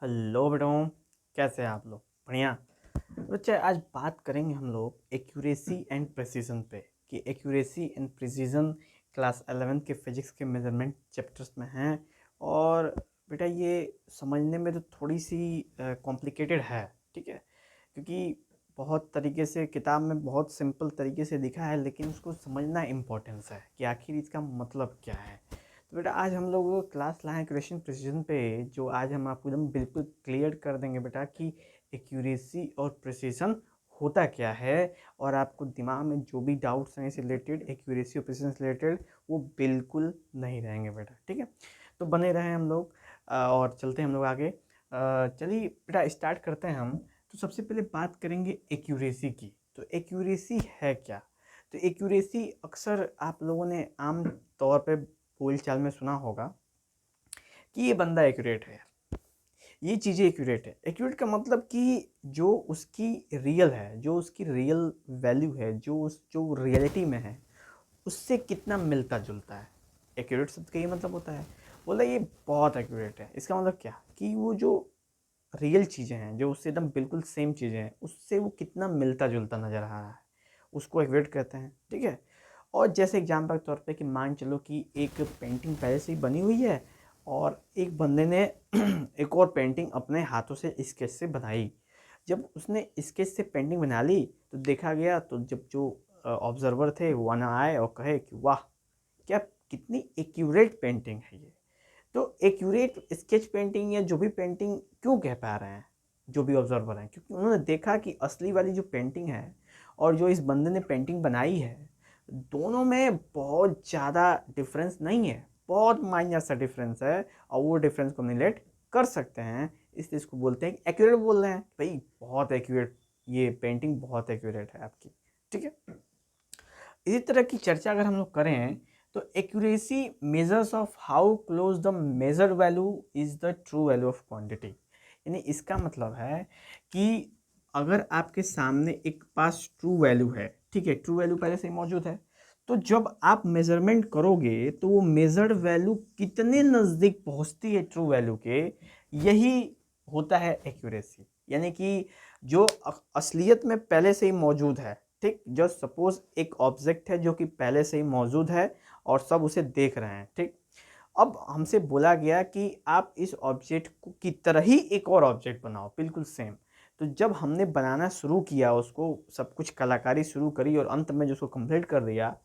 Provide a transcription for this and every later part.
Hello बेटों, कैसे हैं आप लोग? बढ़िया। बच्चे आज बात करेंगे हम लोग एक्यूरेसी एंड प्रिसीजन पे कि accuracy and precision class 11th के फिजिक्स के मेजरमेंट चैप्टर्स में हैं। और बेटा ये समझने में तो थोड़ी सी कॉम्प्लिकेटेड है, ठीक है, क्योंकि बहुत तरीके से किताब में बहुत सिंपल तरीके से लिखा है, लेकिन उसको समझना इम्पोर्टेंस है कि आखिर इसका मतलब क्या है। तो बेटा आज हम लोग क्लास लाए क्वेश्चन प्रिसीजन पे, जो आज हम आपको एकदम बिल्कुल क्लियर कर देंगे बेटा कि एक्यूरेसी और प्रिसीजन होता क्या है। और आपको दिमाग में जो भी डाउट्स हैं इससे रिलेटेड, एक्यूरेसी और प्रिसीजन से रिलेटेड, वो बिल्कुल नहीं रहेंगे बेटा, ठीक है। तो बने रहें हम लोग और चलते हैं हम लोग आगे। चलिए बेटा स्टार्ट करते हैं हम। तो सबसे पहले बात करेंगे एक्यूरेसी की। तो एक्यूरेसी है क्या? तो एक्यूरेसी अक्सर आप लोगों ने आम तौर पे बोल चाल में सुना होगा कि ये बंदा एक्यूरेट है, ये चीज़ें एक्यूरेट है। एक्यूरेट का मतलब कि जो उसकी रियल है, जो उसकी रियल वैल्यू है, जो रियलिटी में है, उससे कितना मिलता जुलता है। एक्यूरेट शब्द का ये मतलब होता है, बोला ये बहुत एक्यूरेट है। इसका मतलब क्या कि वो जो रियल चीज़ें हैं, जो उससे एकदम बिल्कुल सेम चीज़ें हैं, उससे वो कितना मिलता जुलता नज़र आ रहा है, उसको एक्यूरेट कहते हैं, ठीक है। और जैसे एग्जाम्पल के तौर पे कि मान चलो कि एक पेंटिंग पहले से ही बनी हुई है और एक बंदे ने एक और पेंटिंग अपने हाथों से स्केच से बनाई। जब उसने स्केच से पेंटिंग बना ली तो देखा गया, तो जब जो ऑब्जर्वर थे वो ना आए और कहे कि वाह, क्या कितनी एक्यूरेट पेंटिंग है ये। तो एक्यूरेट स्केच पेंटिंग या जो भी पेंटिंग क्यों कह पा रहे हैं जो भी ऑब्जर्वर हैं, क्योंकि उन्होंने देखा कि असली वाली जो पेंटिंग है और जो इस बंदे ने पेंटिंग बनाई है, दोनों में बहुत ज़्यादा डिफरेंस नहीं है, बहुत माइनर सा डिफरेंस है। और वो डिफरेंस को हम रिलेट कर सकते हैं, इसलिए इसको बोलते हैं एक्यूरेट। बोल रहे हैं भाई बहुत एक्यूरेट, ये पेंटिंग बहुत एक्यूरेट है आपकी, ठीक है। इसी तरह की चर्चा अगर हम लोग करें तो accuracy measures of how close the measured value is the true value of quantity. यानी इसका मतलब है कि अगर आपके सामने एक पास ट्रू वैल्यू है, ठीक है, ट्रू वैल्यू पहले से ही मौजूद है, तो जब आप मेजरमेंट करोगे तो वो मेजर्ड वैल्यू कितने नज़दीक पहुंचती है ट्रू वैल्यू के, यही होता है एक्यूरेसी। यानी कि जो असलियत में पहले से ही मौजूद है, ठीक, जो सपोज एक ऑब्जेक्ट है जो कि पहले से ही मौजूद है और सब उसे देख रहे हैं, ठीक। अब हमसे बोला गया कि आप इस ऑब्जेक्ट को की तरह ही एक और ऑब्जेक्ट बनाओ बिल्कुल सेम। तो जब हमने बनाना शुरू किया, उसको सब कुछ कलाकारी शुरू करी और अंत में जो उसको कंप्लीट कर दिया,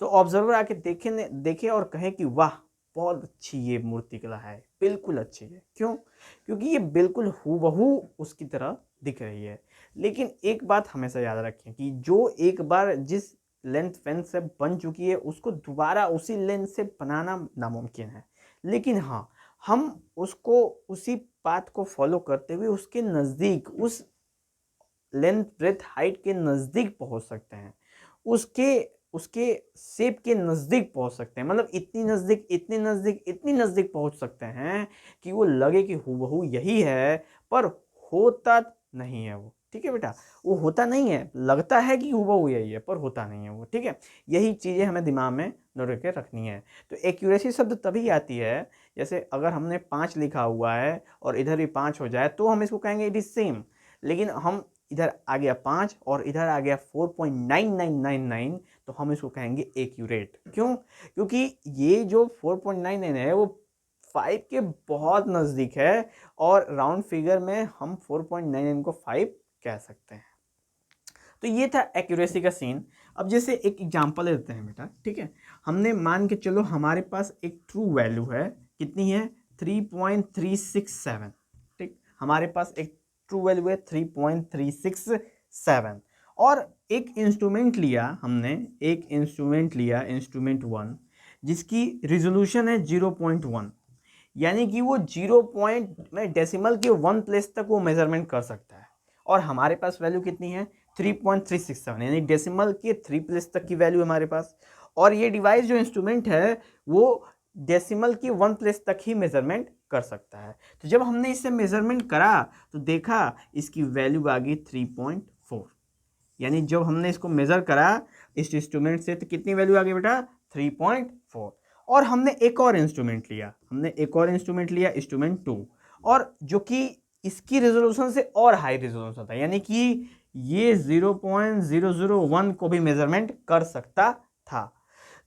तो ऑब्जर्वर आके देखे और कहे कि वाह, बहुत अच्छी ये मूर्तिकला है, बिल्कुल अच्छी है। क्यों? क्योंकि ये बिल्कुल हूबहू उसकी तरह दिख रही है। लेकिन एक बात हमेशा याद रखें कि जो एक बार जिस लेंथ पेन से बन चुकी है उसको दोबारा उसी लेंथ से बनाना नामुमकिन है। लेकिन हाँ, हम उसको उसी पाथ को फॉलो करते हुए उसके नज़दीक, उस लेंथ ब्रेथ हाइट के नज़दीक पहुंच सकते हैं, उसके उसके शेप के नज़दीक पहुंच सकते हैं। मतलब इतनी नज़दीक, इतनी नज़दीक, इतनी नज़दीक पहुंच सकते हैं कि वो लगे कि हूबहू यही है, पर होता नहीं है वो, ठीक है बेटा। वो होता नहीं है, लगता है कि हूबहू यही है पर होता नहीं है वो, ठीक है। यही चीज़ें हमें दिमाग में नोट करके रखनी है। तो एक्यूरेसी शब्द तभी आती है, जैसे अगर हमने 5 लिखा हुआ है और इधर भी 5 हो जाए तो हम इसको कहेंगे इट इज सेम। लेकिन हम इधर आ गया 5 और इधर आ गया 4.9999, तो हम इसको कहेंगे एक्यूरेट। क्यों? क्योंकि ये जो 4.99 है वो 5 के बहुत नज़दीक है और राउंड फिगर में हम 4.99 को 5 कह सकते हैं। तो ये था एक्यूरेसी का सीन। अब जैसे एक एग्जांपल लेते हैं बेटा, ठीक है। हमने मान के चलो हमारे पास एक ट्रू वैल्यू है, कितनी है? 3.367, ठीक। हमारे पास एक ट्रू वैल्यू है 3.367 और एक इंस्ट्रूमेंट लिया हमने, एक इंस्ट्रूमेंट लिया, इंस्ट्रूमेंट 1, जिसकी रिजोल्यूशन है 0.1। यानी कि वो 0 पॉइंट में डेसिमल के 1 प्लेस तक वो मेजरमेंट कर सकता है। और हमारे पास वैल्यू कितनी है? 3.367, यानी डेसिमल के 3 प्लेस तक की वैल्यू हमारे पास। और ये डिवाइस जो इंस्ट्रूमेंट है वो डेसिमल की 1 प्लेस तक ही मेजरमेंट कर सकता है। तो जब हमने इससे मेजरमेंट करा तो देखा इसकी वैल्यू आ गई 3.4। यानी जब हमने इसको मेजर करा इस इंस्ट्रूमेंट से तो कितनी वैल्यू आ गई बेटा? 3.4। और हमने एक और इंस्ट्रूमेंट लिया, इंस्ट्रूमेंट 2, और जो कि इसकी रेजोल्यूशन से और हाई रेजोल्यूशन था, यानी कि ये 0.001 को भी मेजरमेंट कर सकता था।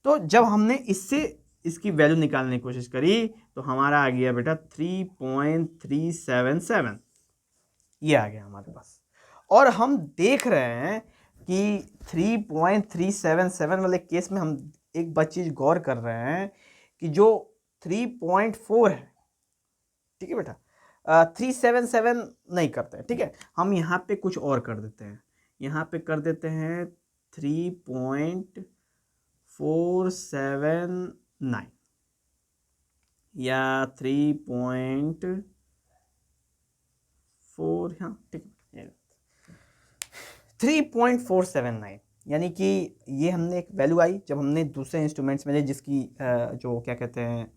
तो जब हमने इससे इसकी वैल्यू निकालने की कोशिश करी तो हमारा आ गया बेटा 3.377, ये आ गया हमारे पास। और हम देख रहे हैं कि 3.377 वाले केस में हम एक बात चीज गौर कर रहे हैं कि जो 3.4 है, ठीक है बेटा, 377 नहीं करते हैं, ठीक है, हम यहाँ पे कुछ और कर देते हैं, यहाँ पे कर देते हैं 3.479 या 3.4, हाँ ठीक है, 3.479, यानी कि ये हमने एक वैल्यू आई जब हमने दूसरे इंस्ट्रूमेंट्स में जिसकी जो क्या कहते हैं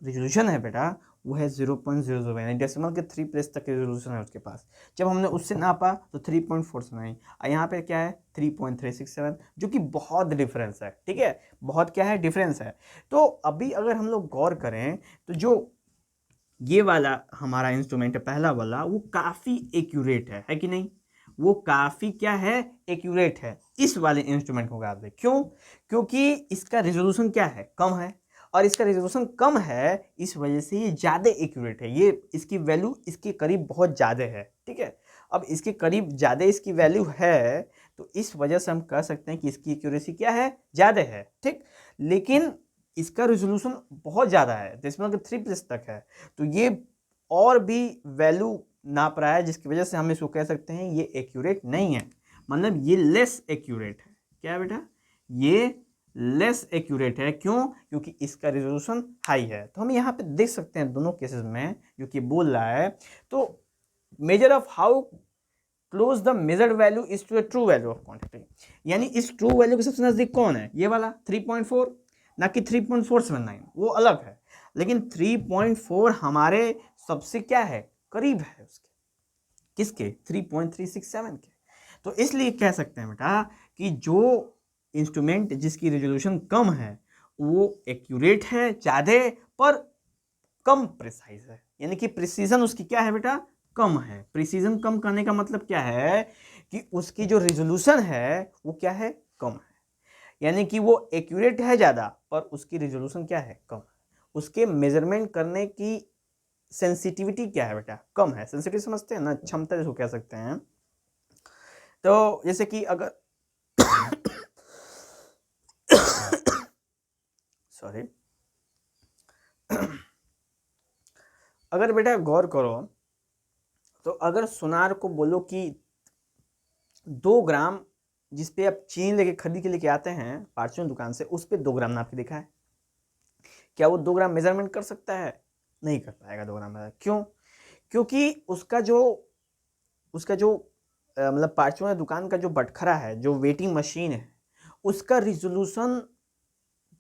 रेजोल्यूशन है बेटा वो है 0.00, यानी डेसिमल के 3 प्लेस तक रेजोल्यूशन है उसके पास। जब हमने उससे नापा तो 3.479, और यहाँ पे क्या है 3.367, जो कि बहुत डिफरेंस है, ठीक है, बहुत क्या है डिफरेंस है। तो अभी अगर हम लोग गौर करें तो जो ये वाला हमारा इंस्ट्रूमेंट है पहला वाला, वो काफ़ी एक्यूरेट है कि नहीं, वो काफ़ी क्या है एक्यूरेट है इस वाले इंस्ट्रूमेंट को मुकाबले। क्यों? क्योंकि इसका रेजोल्यूशन क्या है कम है, और इसका रेजोल्यूशन कम है इस वजह से ये ज़्यादा एक्यूरेट है, ये इसकी वैल्यू इसके करीब बहुत ज़्यादा है, ठीक है। अब इसके करीब ज़्यादा इसकी वैल्यू है तो इस वजह से हम कह सकते हैं कि इसकी एक्यूरेसी क्या है ज़्यादा है, ठीक। लेकिन इसका रेजोल्यूशन बहुत ज़्यादा है, डेसिमल के 3 प्लेस तक है, तो ये और भी वैल्यू नाप रहा है, जिसकी वजह से हम इसको कह सकते हैं ये एक्यूरेट नहीं है, मतलब ये लेस एक्यूरेट है। क्या है बेटा? ये लेस एक्यूरेट है। क्यों? क्योंकि इसका रेजोल्यूशन हाई है। तो हम यहाँ पे देख सकते हैं दोनों केसेस में जो कि बोल रहा है, तो measure of how close the measured value is to a true value of quantity, यानी इस ट्रू वैल्यू के सबसे नजदीक कौन है? ये वाला 3.4, ना कि 3.479, वो अलग है। लेकिन 3.4 हमारे सबसे क्या है करीब है उसके, किसके? 3.367 के। तो इसलिए कह सकते हैं बेटा कि जो इंस्ट्रूमेंट जिसकी रेजोल्यूशन कम है वो एक्यूरेट है ज़्यादा, पर कम प्रिसाइज है, यानी कि प्रिसीजन उसकी क्या है बेटा? कम है। प्रिसीजन कम करने का मतलब क्या है कि उसकी जो रेजोल्यूशन है वो क्या है? कम है, यानी कि वो एक्यूरेट है ज़्यादा पर उसकी रेजोल्यूशन क्या है? कम है। उसके मेजरमेंट करने की सेंसिटिविटी क्या है बेटा? कम है। सेंसिटिव समझते हैं ना, क्षमता जिसको कह सकते हैं। तो जैसे कि अगर सॉरी अगर बेटा गौर करो तो अगर सुनार को बोलो कि 2 ग्राम, जिस पे आप चीनी लेके खरीद के लेके आते हैं फार्चून दुकान से, उस पे 2 ग्राम नाप के दिखा है, क्या वो 2 ग्राम मेजरमेंट कर सकता है? नहीं कर पाएगा 2 ग्राम मेजर। क्यों? क्योंकि उसका जो मतलब फार्चून दुकान का जो बटखरा है, जो वेटिंग मशीन है, उसका रिजोल्यूशन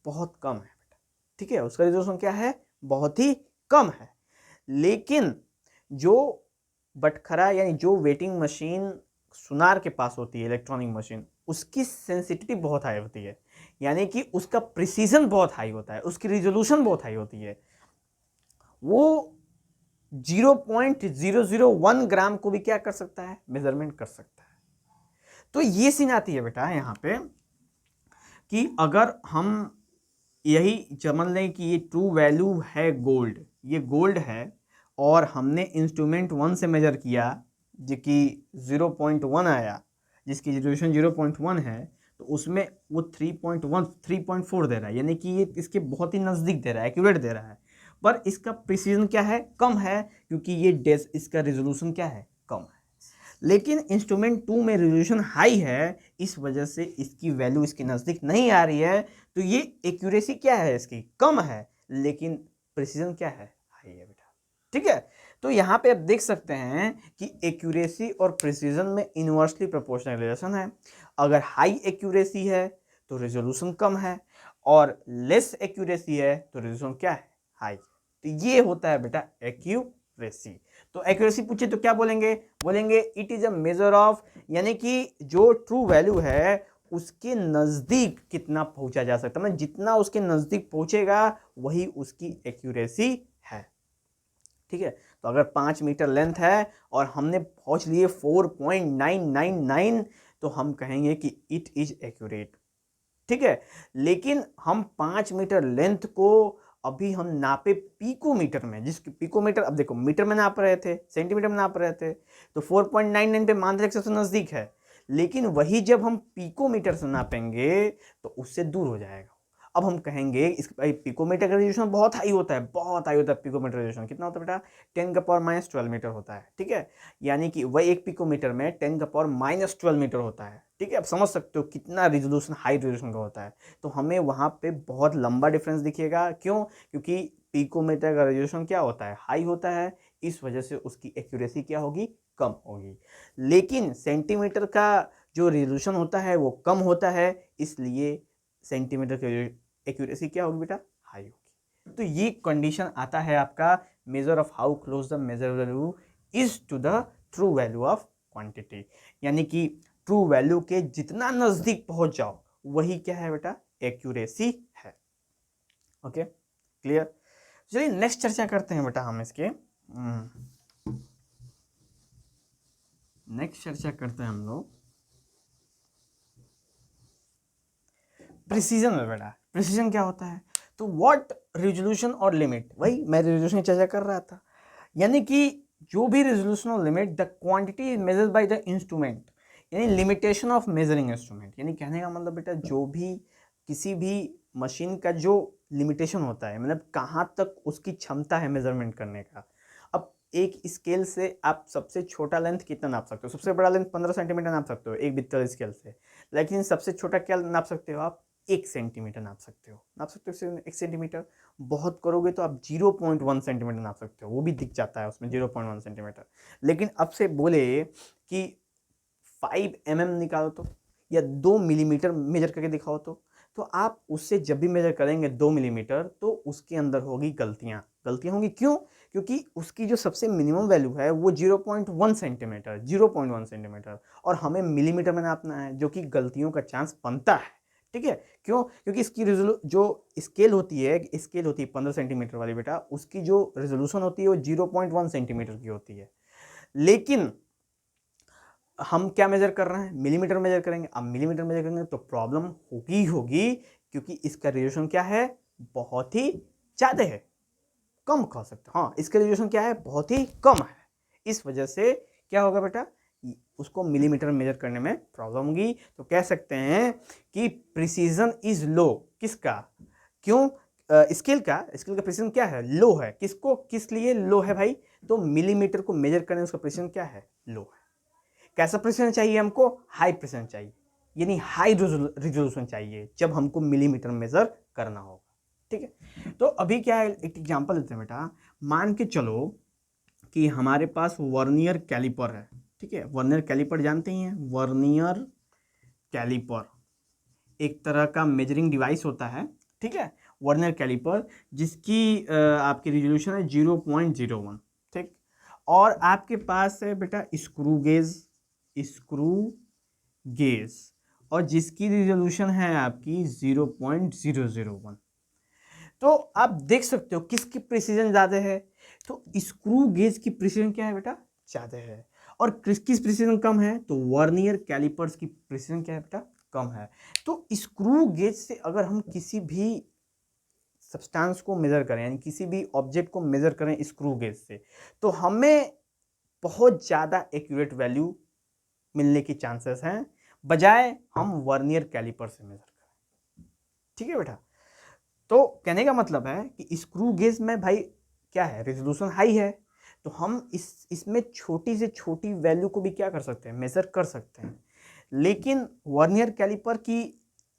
बहुत कम है बेटा, ठीक है, उसका रिजोल्यूशन क्या है? बहुत ही कम है। लेकिन जो बटखरा यानी जो वेटिंग मशीन सुनार के पास होती है, इलेक्ट्रॉनिक मशीन, उसकी सेंसिटिविटी बहुत हाई होती है, यानी कि उसका प्रिसीजन बहुत हाई होता है, उसकी रिजोल्यूशन बहुत हाई होती है। वो 0.001 ग्राम को भी क्या कर सकता है? मेजरमेंट कर सकता है। तो ये सीन आती है बेटा यहाँ पे कि अगर हम यही समझ लें कि ये ट्रू वैल्यू है गोल्ड, ये गोल्ड है, और हमने इंस्ट्रूमेंट 1 से मेजर किया जो कि 0.1 आया, जिसकी रेजोल्यूशन 0.1 है, तो उसमें वो 3.4 दे रहा है, यानी कि ये इसके बहुत ही नज़दीक दे रहा है, एक्यूरेट दे रहा है, पर इसका प्रिसीजन क्या है? कम है, क्योंकि ये इसका रेजोल्यूशन क्या है? कम है। लेकिन इंस्ट्रूमेंट 2 में रेजोल्यूशन हाई है, इस वजह से इसकी वैल्यू इसके नज़दीक नहीं आ रही है, तो ये एक्यूरेसी क्या है? इसकी कम है, लेकिन प्रिसीजन क्या है? हाई है बेटा, ठीक है। तो यहाँ पे आप देख सकते हैं कि एक्यूरेसी और प्रिसीजन में इनवर्सली प्रोपोर्शनल रिलेशन है। अगर हाई एक्यूरेसी है तो रेजोल्यूशन कम है, और लेस एक्यूरेसी है तो रेजोल्यूशन क्या है? हाई। तो ये होता है बेटा एक्यूरेसी। तो एक्यूरेसी पूछे तो क्या बोलेंगे? बोलेंगे it is a measure of, यानी कि जो ट्रू वैल्यू है उसके नज़दीक कितना पहुंचा जा सकता है, मतलब जितना उसके नज़दीक पहुंचेगा वही उसकी एक्यूरेसी है। ठीक है, तो अगर 5 मीटर लेंथ है और हमने पहुंच लिए 4.999 तो हम कहेंगे कि इट इज एक्यूरेट। ठीक है, लेकिन हम 5 मीटर लेंथ को अभी हम नापे पिकोमीटर में, जिसकी पिकोमीटर अब देखो मीटर में नाप रहे थे, सेंटीमीटर में नाप रहे थे, तो 4.99 पे मान रहे सबसे नजदीक है, लेकिन वही जब हम पिकोमीटर से नापेंगे तो उससे दूर हो जाएगा। अब हम कहेंगे इस पिकोमीटर का रेजोल्यूशन बहुत हाई होता है, बहुत हाई होता है। पिकोमीटर रेजोल्यूशन कितना होता है बेटा? 10⁻12 मीटर होता है। ठीक है, यानी कि वह एक पिकोमीटर में 10⁻12 मीटर होता है। ठीक है, आप समझ सकते हो कितना रेजोल्यूशन, हाई रेजोल्यूशन का होता है। तो हमें वहां पे बहुत लंबा डिफरेंस दिखेगा। क्यों? क्योंकि पिकोमीटर का रेजोल्यूशन क्या होता है? हाई होता है, इस वजह से उसकी एक्यूरेसी क्या होगी? कम होगी। लेकिन सेंटीमीटर का जो रेजोल्यूशन होता है वो कम होता है, इसलिए सेंटीमीटर की एक्यूरेसी क्या होगी बेटा? हाई होगी। तो ये कंडीशन आता है आपका measure of how close the measure value is to the true value of quantity, यानी कि ट्रू वैल्यू के जितना नजदीक पहुंच जाओ वही क्या है बेटा? एक्यूरेसी है। Okay, clear? चलिए नेक्स्ट चर्चा करते हैं बेटा हम इसके। नेक्स्ट चर्चा करते हैं हम लोग प्रिसीजन में। बेटा प्रिसीजन क्या होता है? तो व्हाट रेजोल्यूशन और लिमिट, वही मैं रेजोल्यूशन की चर्चा कर रहा था, यानी कि जो भी रेजोल्यूशन और limit the quantity is measured by the instrument, यानी लिमिटेशन ऑफ मेजरिंग इंस्ट्रूमेंट। यानी कहने का मतलब बेटा जो भी किसी भी मशीन का जो लिमिटेशन होता है, मतलब कहाँ तक उसकी क्षमता है मेजरमेंट करने का। अब एक स्केल से आप सबसे छोटा लेंथ कितना नाप सकते हो? सबसे बड़ा लेंथ 15 सेंटीमीटर नाप सकते हो एक बित्तल स्केल से, लेकिन सबसे छोटा क्या नाप सकते हो आप? 1 सेंटीमीटर नाप सकते हो। नाप सकते हो 1 सेंटीमीटर। बहुत करोगे तो आप 0.1 सेंटीमीटर नाप सकते हो, वो भी दिख जाता है उसमें 0.1 सेंटीमीटर। लेकिन अब से बोले कि 5 mm निकालो तो, या 2 मिलीमीटर मेजर करके दिखाओ तो आप उससे जब भी मेजर करेंगे 2 मिलीमीटर तो उसके अंदर होगी गलतियां होंगी। क्यों? क्योंकि उसकी जो सबसे मिनिमम वैल्यू है वो 0.1 सेंटीमीटर, 0.1 सेंटीमीटर, और हमें मिलीमीटर में नापना है, जो कि गलतियों का चांस बनता है। ठीक है, क्यों? क्योंकि इसकी जो स्केल होती है 15 सेंटीमीटर वाली बेटा, उसकी जो रेजोल्यूशन होती है वो 0.1 सेंटीमीटर की होती है, लेकिन हम क्या मेजर कर रहे हैं? मिलीमीटर मेजर करेंगे। अब मिलीमीटर मेजर करेंगे तो प्रॉब्लम होगी क्योंकि इसका रेजोल्यूशन क्या है? बहुत ही ज्यादा है, कम कह सकते हैं। हाँ, इसका रेजोल्यूशन क्या है? बहुत ही कम है। इस वजह से क्या होगा बेटा? उसको मिलीमीटर मेजर करने में प्रॉब्लम होगी। तो कह सकते हैं कि प्रिसीजन इज लो। किसका? क्यों? स्केल का प्रिसीजन क्या है? लो है। किसको, किस लिए लो है भाई? तो मिलीमीटर को मेजर करने उसका प्रिसीजन क्या है? लो है। कैसा प्रिसीजन चाहिए हमको? हाई प्रिसीजन चाहिए, यानी हाई रिजोल्यूशन चाहिए जब हमको मिलीमीटर मेजर करना होगा। ठीक है, तो अभी क्या है, एक एग्जांपल लेते हैं बेटा। मान के चलो कि हमारे पास वर्नियर कैलिपर है। ठीक है, वर्नियर कैलिपर जानते ही हैं। वर्नियर कैलिपर एक तरह का मेजरिंग डिवाइस होता है। ठीक है, वर्नियर कैलिपर जिसकी आपकी रिजोल्यूशन है 0.01। ठीक, और आपके पास है बेटा स्क्रू गेज, और जिसकी रिजोल्यूशन है आपकी 0.001। तो आप देख सकते हो किसकी प्रिसीजन ज्यादा है? तो स्क्रू गेज की प्रिसीजन क्या है बेटा? ज्यादा है। और किस प्रिसीजन कम है? तो वर्नियर कैलिपर्स की प्रिसीजन क्या है बेटा? कम है। तो स्क्रू गेज से अगर हम किसी भी सब्सटेंस को मेजर करें, यानी किसी भी ऑब्जेक्ट को मेजर करें स्क्रू गेज से, तो हमें बहुत ज्यादा एक्यूरेट वैल्यू मिलने की चांसेस हैं, बजाय हम वर्नियर कैलिपर से मेजर करें। ठीक है बेटा, तो कहने का मतलब है कि स्क्रू गेज में भाई क्या है? रेजोल्यूशन हाई है, तो हम इसमें छोटी से छोटी वैल्यू को भी क्या कर सकते हैं? मेजर कर सकते हैं। लेकिन वर्नियर कैलिपर की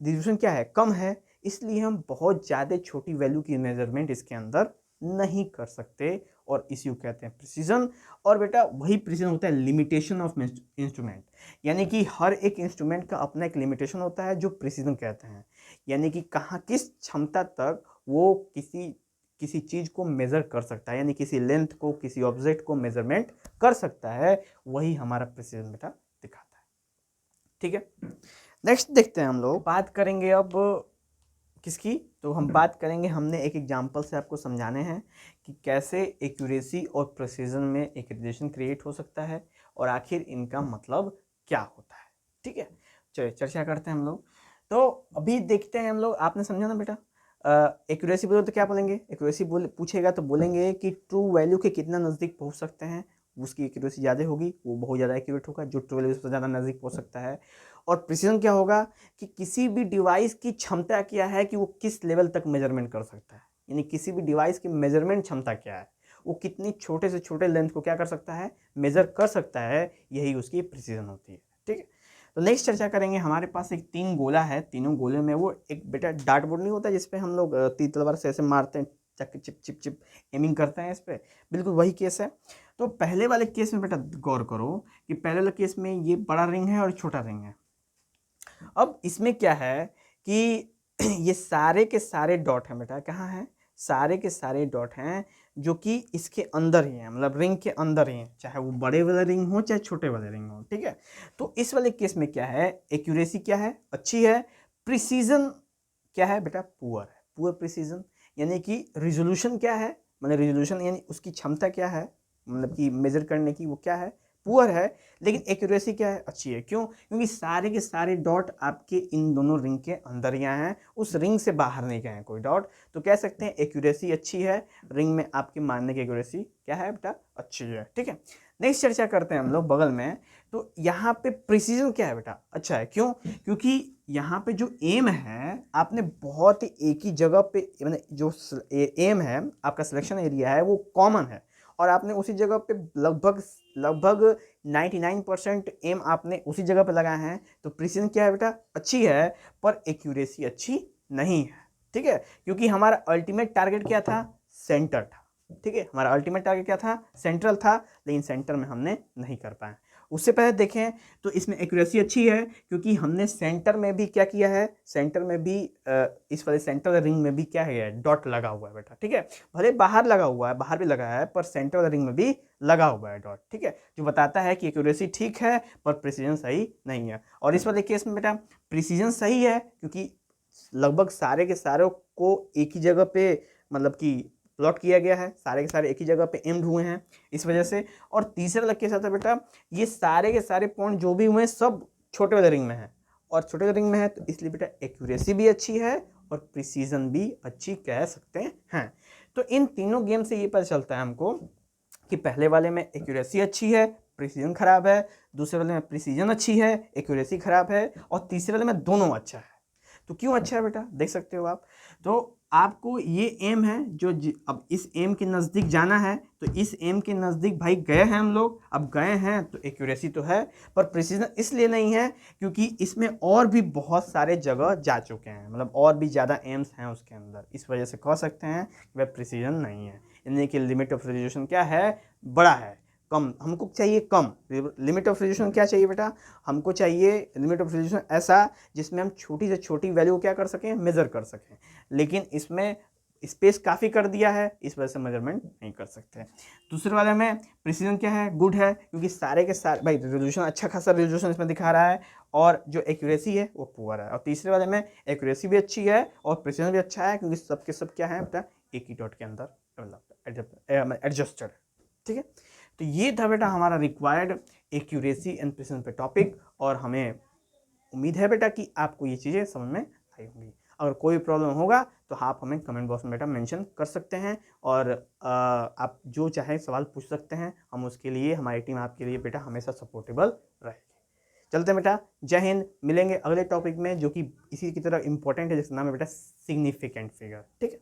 रेजोल्यूशन क्या है? कम है, इसलिए हम बहुत ज़्यादा छोटी वैल्यू की मेजरमेंट इसके अंदर नहीं कर सकते, और इसी को कहते हैं प्रिसीजन। और बेटा वही प्रिसीजन होता है लिमिटेशन ऑफ इंस्ट्रूमेंट, यानी कि हर एक इंस्ट्रूमेंट का अपना एक लिमिटेशन होता है जो प्रिसीजन कहते हैं, यानी कि कहाँ किस क्षमता तक वो किसी चीज को मेजर कर सकता है, यानी किसी लेंथ को, किसी ऑब्जेक्ट को मेजरमेंट कर सकता है, वही हमारा प्रिसीजन बेटा दिखाता है। ठीक है, नेक्स्ट देखते हैं हम लोग, बात करेंगे अब किसकी, तो हम बात करेंगे, हमने एक एग्जांपल से आपको समझाने हैं कि कैसे एक्यूरेसी और प्रिसीजन में एक रिलेशन क्रिएट हो सकता है और आखिर इनका मतलब क्या होता है। ठीक है, चलिए चर्चा करते हैं हम लोग। तो अभी देखते हैं हम लोग, आपने समझा ना बेटा, एक्यूरेसी बोले तो क्या बोलेंगे, एक्यूरेसी बोले पूछेगा तो बोलेंगे कि ट्रू वैल्यू के कितना नज़दीक पहुंच सकते हैं, उसकी एक्यूरेसी ज़्यादा होगी, वो बहुत ज़्यादा एक्यूरेट होगा जो ट्रू वैल्यू से ज़्यादा नज़दीक पहुंच सकता है। और प्रिसीजन क्या होगा कि किसी भी डिवाइस की क्षमता क्या है कि वो किस लेवल तक मेजरमेंट कर सकता है, यानी किसी भी डिवाइस की मेजरमेंट क्षमता क्या है, वो कितनी छोटे से छोटे लेंथ को क्या कर सकता है, मेजर कर सकता है, यही उसकी प्रिसीजन होती है। ठीक है, तो नेक्स्ट चर्चा करेंगे, हमारे पास एक 3 गोला है, तीनों गोले में वो एक बेटा डार्ट बोर्ड नहीं होता जिसपे हम लोग तीर तलवार से ऐसे मारते हैं, चक चिप चिप चिप एमिंग करते हैं, इस पर बिल्कुल वही केस है। तो पहले वाले केस में बेटा गौर करो कि पहले वाले केस में ये बड़ा रिंग है और छोटा रिंग है। अब इसमें क्या है कि ये सारे के सारे डॉट हैं बेटा, कहाँ हैं, सारे के सारे डॉट हैं जो कि इसके अंदर ही हैं, मतलब रिंग के अंदर ही हैं, चाहे वो बड़े वाले रिंग हो चाहे छोटे वाले रिंग हो। ठीक है, तो इस वाले केस में क्या है, एक्यूरेसी क्या है, अच्छी है, प्रिसीजन क्या है बेटा, पुअर है, पुअर प्रिसीजन, यानी कि रिजोल्यूशन क्या है, मतलब रिजोल्यूशन यानी उसकी क्षमता क्या है, मतलब कि मेजर करने की, वो क्या है, पुअर है। लेकिन एक्यूरेसी क्या है, अच्छी है। क्यों, क्योंकि सारे के सारे डॉट आपके इन दोनों रिंग के अंदर ही आए हैं, उस रिंग से बाहर नहीं गए हैं कोई डॉट, तो कह सकते हैं एक्यूरेसी अच्छी है, रिंग में आपके मारने की एक्यूरेसी क्या है बेटा, अच्छी है। ठीक है, नेक्स्ट चर्चा करते हैं हम लोग बगल में, तो यहाँ पे प्रिसीजन क्या है बेटा, अच्छा है। क्यों, क्योंकि यहाँ पे जो एम है आपने बहुत ही एक ही जगह पे, मतलब जो एम है आपका सिलेक्शन एरिया है वो कॉमन है, और आपने उसी जगह पे लगभग लगभग 99% एम आपने उसी जगह पे लगाए हैं, तो प्रिसीजन क्या है बेटा, अच्छी है, पर एक्यूरेसी अच्छी नहीं है। ठीक है, क्योंकि हमारा अल्टीमेट टारगेट क्या था, सेंटर था। ठीक है, हमारा अल्टीमेट टारगेट क्या था, सेंट्रल था, लेकिन सेंटर में हमने नहीं कर पाए। उससे पहले देखें तो इसमें एक्यूरेसी अच्छी है क्योंकि हमने सेंटर में भी क्या किया है, सेंटर में भी इस वाले सेंटर रिंग में भी क्या है, डॉट लगा हुआ है बेटा। ठीक है, भले बाहर लगा हुआ है, बाहर भी लगा है, पर सेंटर वाले रिंग में भी लगा हुआ है डॉट। ठीक है, जो बताता है कि एक्यूरेसी ठीक है पर प्रिसीजन सही नहीं है। और इस वाले केस में बेटा प्रिसीजन सही है क्योंकि लगभग सारे के सारे को एक ही जगह पे, मतलब कि प्लॉट किया गया है, सारे के सारे एक ही जगह पे एम्ड हुए हैं इस वजह से। और तीसरा लग के साथ है बेटा, ये सारे के सारे पॉइंट जो भी हुए हैं सब छोटे वाले रिंग में है, और छोटे वाले रिंग में है, तो इसलिए बेटा एक्यूरेसी भी अच्छी है और प्रिसीजन भी अच्छी कह सकते हैं। तो इन तीनों गेम से ये पता चलता है हमको कि पहले वाले में एक्यूरेसी अच्छी है, प्रिसीजन खराब है, दूसरे वाले में प्रिसीजन अच्छी है, एक्यूरेसी खराब है, और तीसरे वाले में दोनों अच्छा है। तो क्यों अच्छा है बेटा, देख सकते हो आप। तो आपको ये एम है जो अब इस एम के नज़दीक जाना है, तो इस एम के नज़दीक भाई गए हैं हम लोग, अब गए हैं तो एक्यूरेसी तो है, पर प्रिसीजन इसलिए नहीं है क्योंकि इसमें और भी बहुत सारे जगह जा चुके हैं, मतलब और भी ज़्यादा एम्स हैं उसके अंदर, इस वजह से कह सकते हैं कि वह प्रिसीजन नहीं है, यानी कि लिमिट ऑफ रेजोल्यूशन क्या है, बड़ा है, कम हमको चाहिए, कम लिमिट ऑफ रेजोल्यूशन क्या चाहिए बेटा, हमको चाहिए लिमिट ऑफ रेजोल्यूशन ऐसा जिसमें हम छोटी से छोटी वैल्यू क्या कर सकें, मेजर कर सकें, लेकिन इसमें स्पेस काफ़ी कर दिया है, इस वजह से मेजरमेंट नहीं कर सकते। दूसरे वाले में प्रिसीजन क्या है, गुड है, क्योंकि सारे के सारे भाई रेजोल्यूशन अच्छा खासा रेजोल्यूशन इसमें दिखा रहा है, और जो एक्यूरेसी है वो पुअर है। और तीसरे वाले में एक्यूरेसी भी अच्छी है और प्रिसीजन भी अच्छा है, क्योंकि सब के सब क्या है बेटा, एक ही डॉट के अंदर मतलब एडजस्टेड। ठीक है, तो ये था बेटा हमारा रिक्वायर्ड एक्यूरेसी एंड प्रिसीजन पे टॉपिक, और हमें उम्मीद है बेटा कि आपको ये चीज़ें समझ में आई होंगी। अगर कोई प्रॉब्लम होगा तो आप हमें कमेंट बॉक्स में बेटा मेंशन कर सकते हैं, और आप जो चाहे सवाल पूछ सकते हैं, हम उसके लिए, हमारी टीम आपके लिए बेटा हमेशा सपोर्टेबल रहेगी। चलते हैं बेटा, जय हिंद, मिलेंगे अगले टॉपिक में जो कि इसी की तरह इंपॉर्टेंट है, जिसका नाम है बेटा सिग्निफिकेंट फिगर। ठीक है।